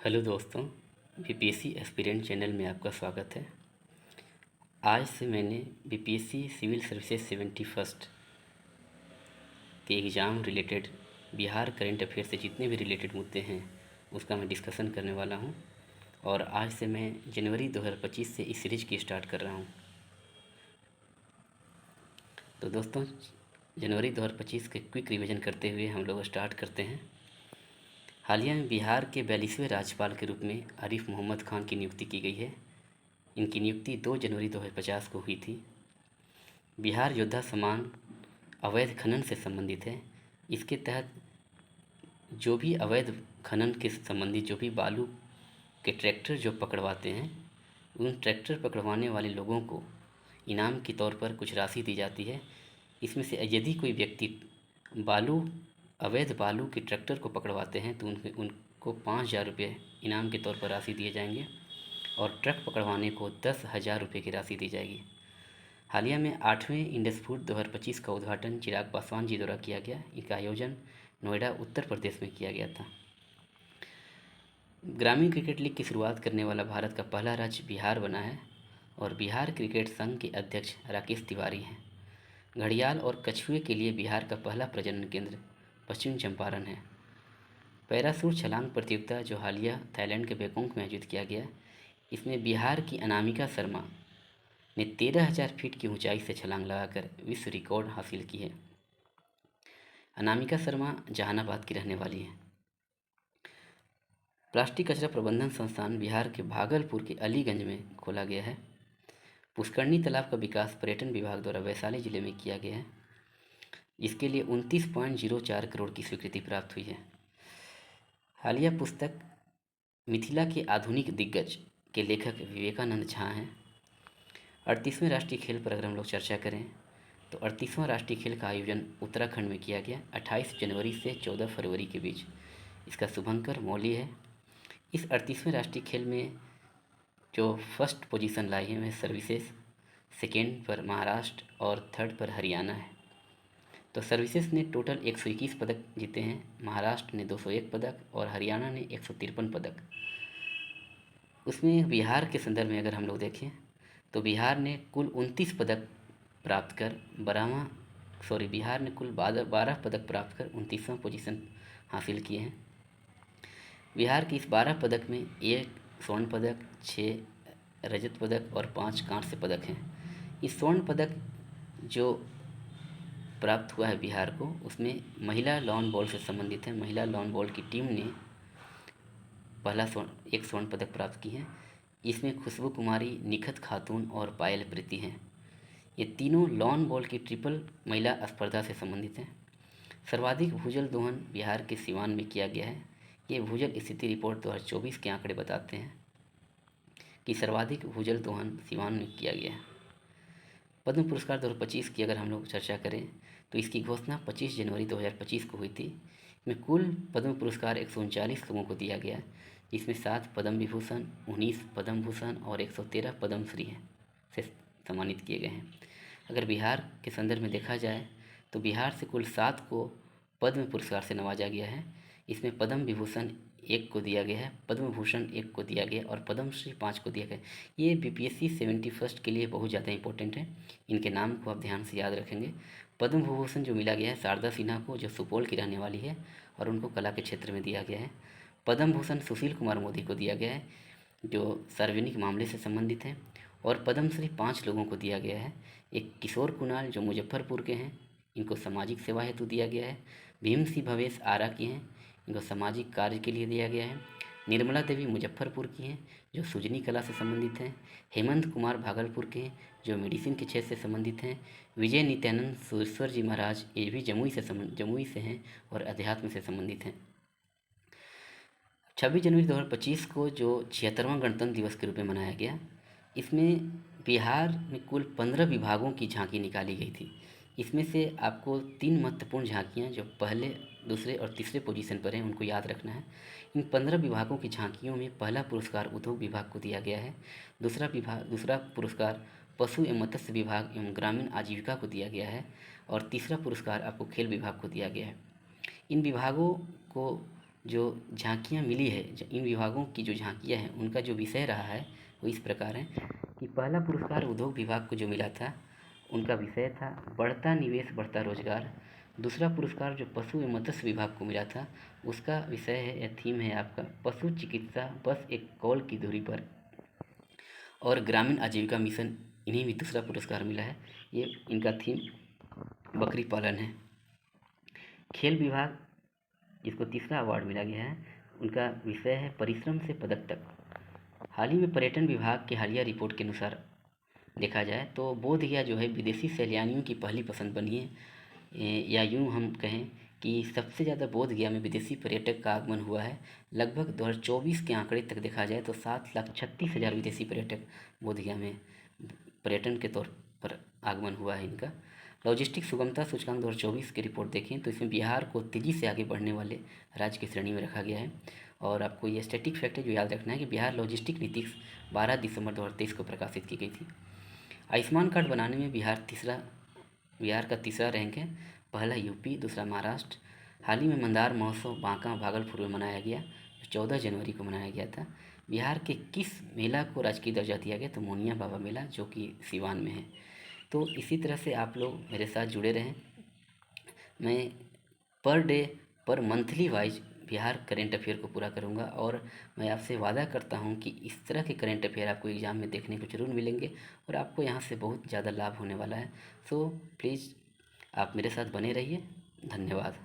Hello दोस्तों, BPSC aspirant channel में आपका स्वागत है। आज से मैंने बीपीएससी सिविल सर्विसेज 71st के exam related Bihar current affair से जितने भी रिलेटेड मुद्दे हैं उसका मैं डिस्कशन करने वाला हूं। और आज से मैं जनवरी 2025 से इस सीरीज की स्टार्ट कर रहा हूं। तो दोस्तों, जनवरी 2025 के क्विक रिवीजन करते हुए हम लोग स्टार्ट करते हैं। हालिया में बिहार के 42वें राज्यपाल के रूप में आरिफ मोहम्मद खान की नियुक्ति की गई है। इनकी नियुक्ति 2 जनवरी 2050 को हुई थी। बिहार योद्धा सम्मान अवैध खनन से संबंधित है। इसके तहत जो भी अवैध खनन के संबंधित जो भी बालू के ट्रैक्टर जो पकड़वाते हैं, उन ट्रैक्टर पकड़वाने वाले लोगों को इनाम के तौर पर कुछ राशि दी जाती है। इसमें से यदि कोई व्यक्ति अवैध बालू के ट्रैक्टर को पकड़वाते हैं तो उनको 5,000 रुपये इनाम के तौर पर राशि दिए जाएंगे और ट्रक पकड़वाने को 10,000 रुपये की राशि दी जाएगी। हालिया में 8वें इंडस फूड 2025 का उद्घाटन चिराग पासवान जी द्वारा किया गया। इसका आयोजन नोएडा उत्तर प्रदेश में किया गया था। ग्रामीण क्रिकेट लीग की शुरुआत करने वाला भारत का पहला राज्य बिहार बना है और बिहार क्रिकेट संघ के अध्यक्ष राकेश तिवारी हैं। घड़ियाल और कछुए के लिए बिहार का पहला प्रजनन केंद्र पश्चिम चंपारण है। पैराशूट छलांग प्रतियोगिता जो हालिया थाईलैंड के बैंकॉक में आयोजित किया गया, इसमें बिहार की अनामिका शर्मा ने 13,000 फीट की ऊंचाई से छलांग लगाकर विश्व रिकॉर्ड हासिल की है। अनामिका शर्मा जहानाबाद की रहने वाली है। प्लास्टिक कचरा प्रबंधन संस्थान बिहार के भागलपुर के अलीगंज में खोला गया है। पुष्करणी तालाब का विकास पर्यटन विभाग द्वारा वैशाली जिले में किया गया है। इसके लिए 29.04 करोड़ की स्वीकृति प्राप्त हुई है। हालिया पुस्तक मिथिला के आधुनिक दिग्गज के लेखक विवेकानंद झा हैं। 38वें राष्ट्रीय खेल पर अगर हम लोग चर्चा करें तो 38वां राष्ट्रीय खेल का आयोजन उत्तराखंड में किया गया 28 जनवरी से 14 फरवरी के बीच। इसका शुभंकर मौली है। इस 38वें राष्ट्रीय खेल में जो फर्स्ट पोजीशन लाई है वह सर्विसेज, सेकेंड पर महाराष्ट्र और थर्ड पर हरियाणा है। तो सर्विसेज ने टोटल 121 पदक जीते हैं, महाराष्ट्र ने 201 पदक और हरियाणा ने 153 पदक। उसमें बिहार के संदर्भ में अगर हम लोग देखें तो बिहार ने कुल 29 पदक प्राप्त कर बिहार ने कुल 12 पदक प्राप्त कर 29वां पोजीशन हासिल किए हैं। बिहार के इस 12 पदक में 1 स्वर्ण पदक, 6 रजत पदक और 5 कांस्य पदक हैं। इस स्वर्ण पदक जो प्राप्त हुआ है बिहार को, उसमें महिला लॉन बॉल से संबंधित है। महिला लॉन बॉल की टीम ने एक स्वर्ण पदक प्राप्त की है। इसमें खुशबू कुमारी, निखत खातून और पायल प्रीति हैं। ये तीनों लॉन बॉल की ट्रिपल महिला स्पर्धा से संबंधित हैं। सर्वाधिक भूजल दोहन बिहार के सिवान में किया गया है। ये भूजल स्थिति रिपोर्ट 2024 के आंकड़े बताते हैं कि सर्वाधिक भूजल दोहन सिवान में किया गया है। पद्म पुरस्कार 2025 की अगर हम लोग चर्चा करें तो इसकी घोषणा 25 जनवरी 2025 को हुई थी। इसमें कुल पद्म पुरस्कार 139 लोगों को दिया गया, जिसमें 7 पद्म विभूषण, 19 पद्म भूषण और 113 पद्म श्री से सम्मानित किए गए हैं। अगर बिहार के संदर्भ में देखा जाए तो बिहार से कुल 7 को पद्म पुरस्कार से नवाजा गया है। इसमें पद्म विभूषण 1 को दिया गया है, पद्म भूषण 1 को दिया गया और पद्म श्री 5 को दिया गया। ये बीपीएससी 71st के लिए बहुत ज़्यादा इंपॉर्टेंट है। इनके नाम को आप ध्यान से याद रखेंगे। पद्म विभूषण जो मिला गया है शारदा सिन्हा को, जो सुपौल की रहने वाली है और उनको कला के क्षेत्र में दिया गया है। पद्म भूषण सुशील कुमार मोदी को दिया गया है जो सार्वजनिक मामले से संबंधित हैं। और पद्मश्री 5 लोगों को दिया गया है। एक किशोर कुणाल जो मुजफ्फरपुर के हैं, इनको सामाजिक सेवा हेतु दिया गया है। भीम सिंह भवेश आरा की हैं, इनको सामाजिक कार्य के लिए दिया गया है। निर्मला देवी मुजफ्फरपुर की हैं जो सुजनी कला से संबंधित हैं। हेमंत कुमार भागलपुर के हैं जो मेडिसिन के क्षेत्र से संबंधित हैं। विजय नित्यानंद सुरेश्वर जी महाराज ये भी जमुई से हैं और अध्यात्म से संबंधित हैं। 26 जनवरी 2025 को जो 76वां गणतंत्र दिवस के रूप में मनाया गया, इसमें बिहार में कुल 15 विभागों की झांकी निकाली गई थी। इसमें से आपको 3 महत्वपूर्ण झांकियाँ जो पहले, दूसरे और तीसरे पोजीशन पर हैं उनको याद रखना है। इन 15 विभागों की झांकियों में पहला पुरस्कार उद्योग विभाग को दिया गया है। दूसरा पुरस्कार पशु एवं मत्स्य विभाग एवं ग्रामीण आजीविका को दिया गया है और तीसरा पुरस्कार आपको खेल विभाग को दिया गया है। इन विभागों को जो झांकियाँ मिली है, इन विभागों की जो झांकियाँ हैं उनका जो विषय रहा है वो इस प्रकार है कि पहला पुरस्कार उद्योग विभाग को जो मिला था उनका विषय था बढ़ता निवेश बढ़ता रोजगार। दूसरा पुरस्कार जो पशु एवं मत्स्य विभाग को मिला था उसका विषय है या थीम है आपका पशु चिकित्सा बस एक कॉल की दूरी पर। और ग्रामीण आजीविका मिशन, इन्हें भी दूसरा पुरस्कार मिला है। ये इनका थीम बकरी पालन है। खेल विभाग जिसको तीसरा अवार्ड मिला गया है उनका विषय है परिश्रम से पदक तक। हाल ही में पर्यटन विभाग की हालिया रिपोर्ट के अनुसार देखा जाए तो बोधगया जो है विदेशी सैलानियों की पहली पसंद बनी है, या यूँ हम कहें कि सबसे ज़्यादा बोधगया में विदेशी पर्यटक का आगमन हुआ है। लगभग 2024 के आंकड़े तक देखा जाए तो 7,36,000 विदेशी पर्यटक बोधगया में पर्यटन के तौर पर आगमन हुआ है इनका। लॉजिस्टिक सुगमता सूचकांक 2024 की रिपोर्ट देखें तो इसमें बिहार को तेज़ी से आगे बढ़ने वाले राज्य की श्रेणी में रखा गया है। और आपको ये स्टैटिक फैक्ट है जो याद रखना है कि बिहार लॉजिस्टिक नीति 12 दिसंबर 2023 को प्रकाशित की गई थी। आयुष्मान कार्ड बनाने में बिहार का तीसरा रैंक है, पहला यूपी, दूसरा महाराष्ट्र। हाल ही में मंदार महोत्सव बांका भागलपुर में मनाया गया जो 14 जनवरी को मनाया गया था। बिहार के किस मेला को राजकीय दर्जा दिया गया तो मोनिया बाबा मेला जो कि सिवान में है। तो इसी तरह से आप लोग मेरे साथ जुड़े रहें। मैं पर डे पर monthly wise Bihar current affair को पूरा करूंगा और मैं आपसे वादा करता हूं कि इस तरह के करेंट अफेयर आपको एग्ज़ाम में देखने को ज़रूर मिलेंगे और आपको यहां से बहुत ज़्यादा लाभ होने वाला है। सो प्लीज़ आप मेरे साथ बने रहिए। धन्यवाद।